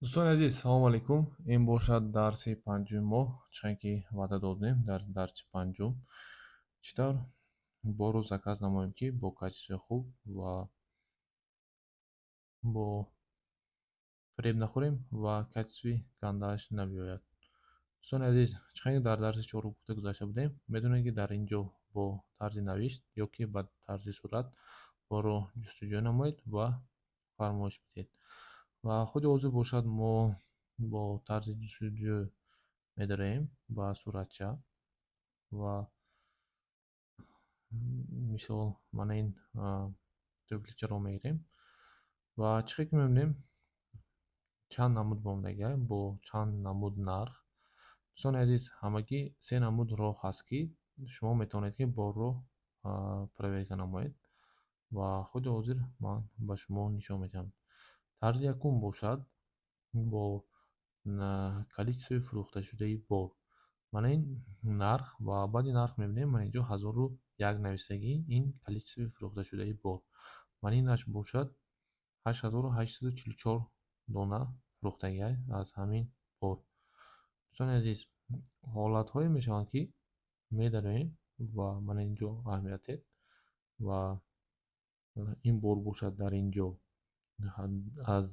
دوستان عزیز سلام علیکم. این باشد درس پنجم ما چون که وعده دادیم در درس پنجم چطور با روز заказ نماییم که با کачестве خوب و با فریب نخوریم و کачестве گنده‌اش نبیاید. دوستان عزیز چون در درس چهارم گفته گذاشته بودیم بدونید که در اینجا با طرز نوشت یا که با طرز صورت با رو جستجو نمایید و فرمایش بدید و خود اوضاع باشد ما با طرز جستجو می‌داریم با صورتچه و مثال من این توپلیچه رو میگیریم و چیکار که می‌بینیم چند نمود بومدگی با چند نمود نرخ. دوستان عزیز همگی سه نمود راه هست که شما میتونید که با رو проверка نمایید و خود حاضر من به شما نشان میدم. طرز یکم باشد با количестве фурӯхта шудаи бор. Мана ин нарх ва баъди нарх мебинем ман инҷо 1001 навистагӣ ин количестве фурӯхташудаи бор. Манинаш бошад 8844 дона фурӯхтагӣ аз ҳамин бор. дӯстони азиз ҳолатҳое мешаванд ки медароем ва мана инҷо аҳамиятед ва ин бор бошад дар инҷо аз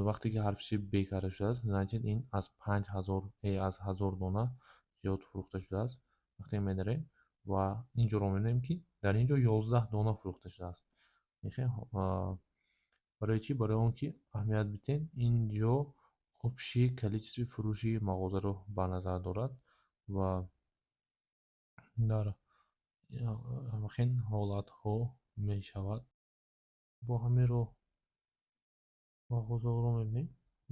вақте ки ҳарфи б карда шудааст значит ин аз 5000 аз 1000 дона зиёд фурӯхта шудааст. вақте медарем ва инҷоро мебинем ки дар инҷо 11 дона фурӯхта шудааст. барои чӣ? Барои он ки аҳамият бидем инҷо общее количестве фурӯши мағозаро ба назар дорад ва дар ҳамин ҳолатҳо мешавад. бо ҳамин роҳ мағозаро мебинем.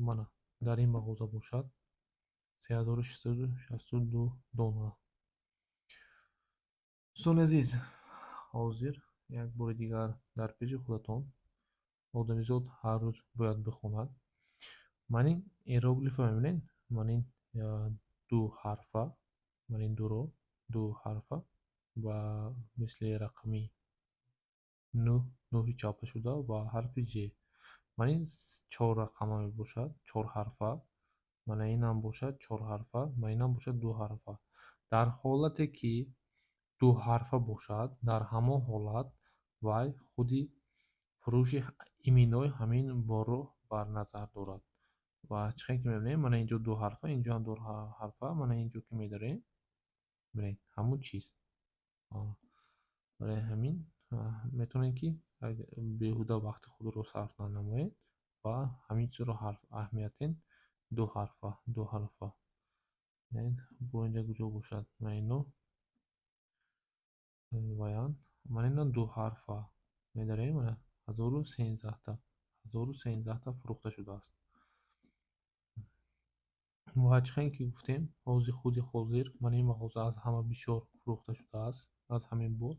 мана дар ин мағоза бошад 3662 дона. дӯстони азиз ҳозир як бори дигар дар пеҷи худатон одамизод ҳар рӯз бояд бихонад. ман ин иероглифа мебинед. ман ин ду ҳарфа ман ин дуро ду ҳарфа ва мисли рақами 9 чапа шуда ва ҳарфи ҷ. ман ин 4 рақама мебошад 4 ҳарфа. мана инам бошад 4 ҳарфа. мана инам бошад 2 ҳарфа. дар ҳолате ки 2 ҳарфа бошад дар ҳамон ҳолат вай худи фурӯши иминои ҳамин борро бар назар дорад. ва чиқе ки мебинем мана инҷо 2 ҳарфа инҷо ҳам 2 ҳарфа. мана инҷо ки медорем бинед ҳамун чиз. барои ҳамин метавонем ки беҳуда вақти худро сарф нанамоед ва ҳамин чизро аҳамиятен 2 ҳарфа 2 ҳарфа. бо инҷа куҷо бошад майно ваян ман ина 2 ҳарфа медарем 1013 фурӯхта шудааст. ва чиқе ки гуфтем худи ҳозир ман ин мағоза аз ҳама бисёр фурӯхта шудааст аз ҳамин бор.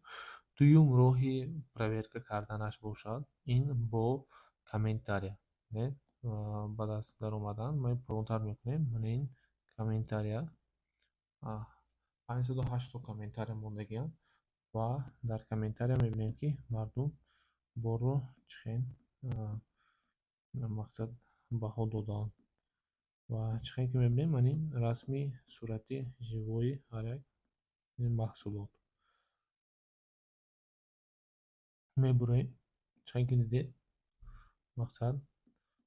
дуюм роҳи проверка карданаш бошад ин бо комментария. ба даст даромадан ма пронтар мекунем. мана ин комментария 508 комментария мондагианд ва дар комментария мебинем ки мардум борро чихен мақсад баҳо доданд. ва чиқе ки мебинем ман ин расми сурати живои ҳар як маҳсулот мебурем. чиқе ки дидед мақсад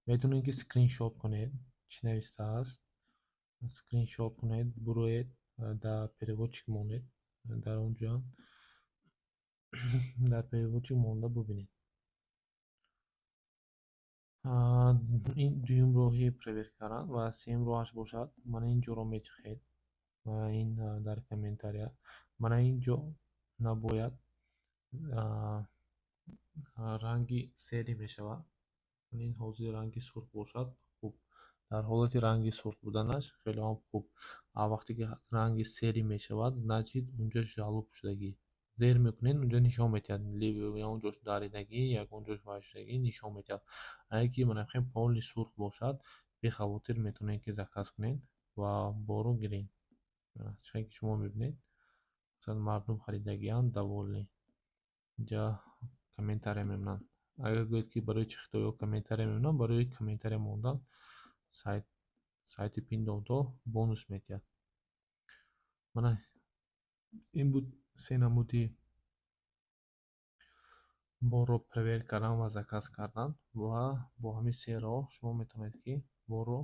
метавонед ки скриншот кунед чӣ навистааст. скриншот кунед буроед дар переводчик монед дар онҷо дар переводчик монда бубинед. ин дуюм роҳи проверка кардан ва сеюм роҳаш бошад мана инҷоро мечиқед. мана ин дар комментария мана инҷо набояд ранги серӣ мешавад. ин ҳозир ранги сурх бошад хуб. дар ҳолати ранги сурх буданаш хеле ҳам хуб. вақте ки ранги серӣ мешавад значит унҷо жалоб шудагӣ зер мекунед унҷо нишон медиҳад онҷош даридагӣ ягон ҷош шудагӣ нишон медиҳад. агар ки манахем полни сурх бошад бехавотир метавонед ки заказ кунед ва боро гиред. чиқе ки шумо мебинед мардум харидагианд даволӣ инҷа комментария мемонанд. агар гӯед ки барои чӣ худоё комментария мемонанд барои комментария мондан сайти Pinduoduo бонус медиҳад. Мана ин буд се намуди борро проверка кардан ва заказ кардан, ва бо ҳамин се роҳ шумо метавонед ки борро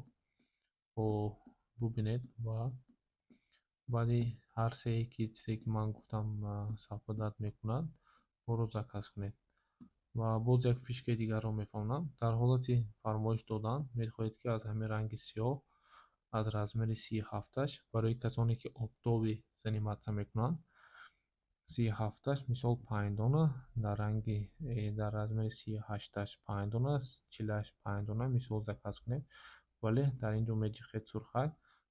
бубинед ва баъди ҳар сее ки чизе ки ман гуфтам сафодат мекунад, борро заказ кунед. Ва боз як фишкаи дигарро мефаҳмонам. Дар ҳолати фармоиш додан метавонед ки аз ҳамин ранги сиёҳ аз размери 37-аш барои касоне ки офтобӣ заниматсия мекунанд, 37-аш мисол 5 дона, дар размери 38-аш 5 дона, 40-аш 5 дона мисол заказ кунед, вале дар ин ҷо меҷихед сурхак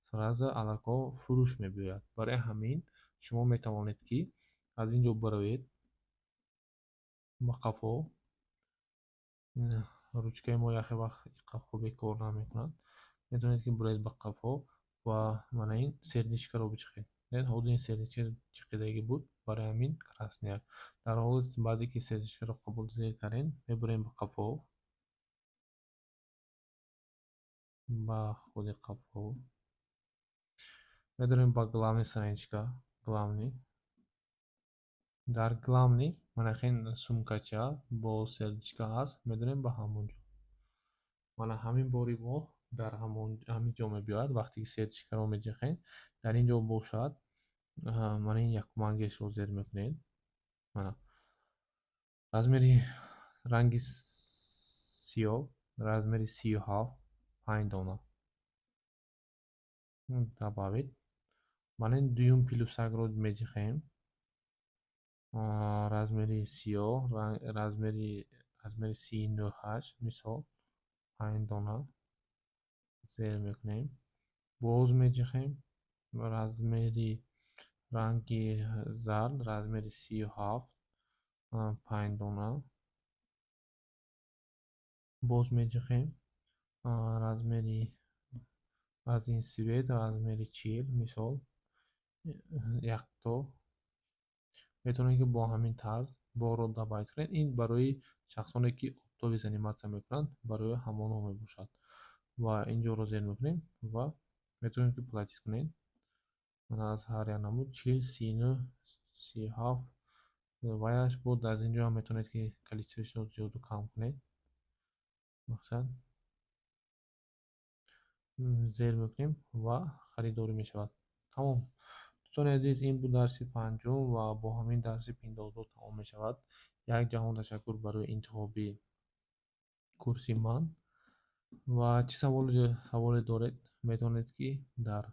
сразу аллако фурӯш мебиёяд. Барои ҳамин шумо метавонед ки аз ин ҷо бароед ба қафо, ручкаи мо яхе вақт хубе кор намекунад, метавонед ки бароед ба қафо ва мана ин сердичкаро бичихед. ҳозир ин сердичка чиқидагӣ буд, барои ҳамин красняк. Дар ҳолати баъде ки сердичкаро қабул кардем, мебарем ба қафо, ба худи қафо медорем ба главни страничка, главни. Дар главни манахин сумкача бо сердичка ҳаст, медорем ба ҳамон ҷо. Мана ҳамин бори мо дар ҳамин ҷо мебиёяд. Вақте ки сердичкаро меҷихем, дар ин ҷо бошад, мана ин якумангешро зер мекунед. Мана размери ранги сиёҳ, размери 37, 5 дона дабавид. Мана ин дуюм плюсакро меҷихем, размери сиёҳ, размери 39-аш мисол 5 дона зер мекунем. Боз меҷихем размери ранги зард, размери 37, 5 дона. Боз меҷихем размери аз ин свет, размери 40 мисол якто. Метавонед ки бо ҳамин тарз борро дабайт кунед. Ин барои шахсоне ки офтобӣ заниматсия мекунанд, барои ҳамонҳо мебошад. Ва ин ҷоро зер мекунем ва метавонед ки платит кунед. Мана аз ҳар як намуд 40, 39, 37 ваяш буд. Аз ин ҷо ҳам метавонед ки количествашро зиёду кам кунед. мақсад зер мекунем ва харидорӣ мешавад. Тамом. дӯстони азиз, ин буд дарси панҷум ва бо ҳамин дарси Pinduoduo тамом мешавад. Як ҷаҳон ташаккур барои интихоби курси ман. Ва чӣ саволе доред, метавонед ки дар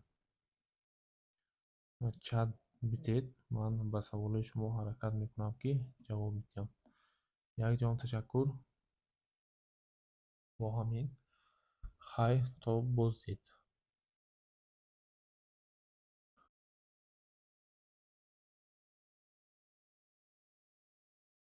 чат битед. Ман ба саволои шумо ҳаракат мекунам ки ҷавоб бидиҳам. Як ҷаҳон ташаккур. Бо ҳамин хайр то боздид.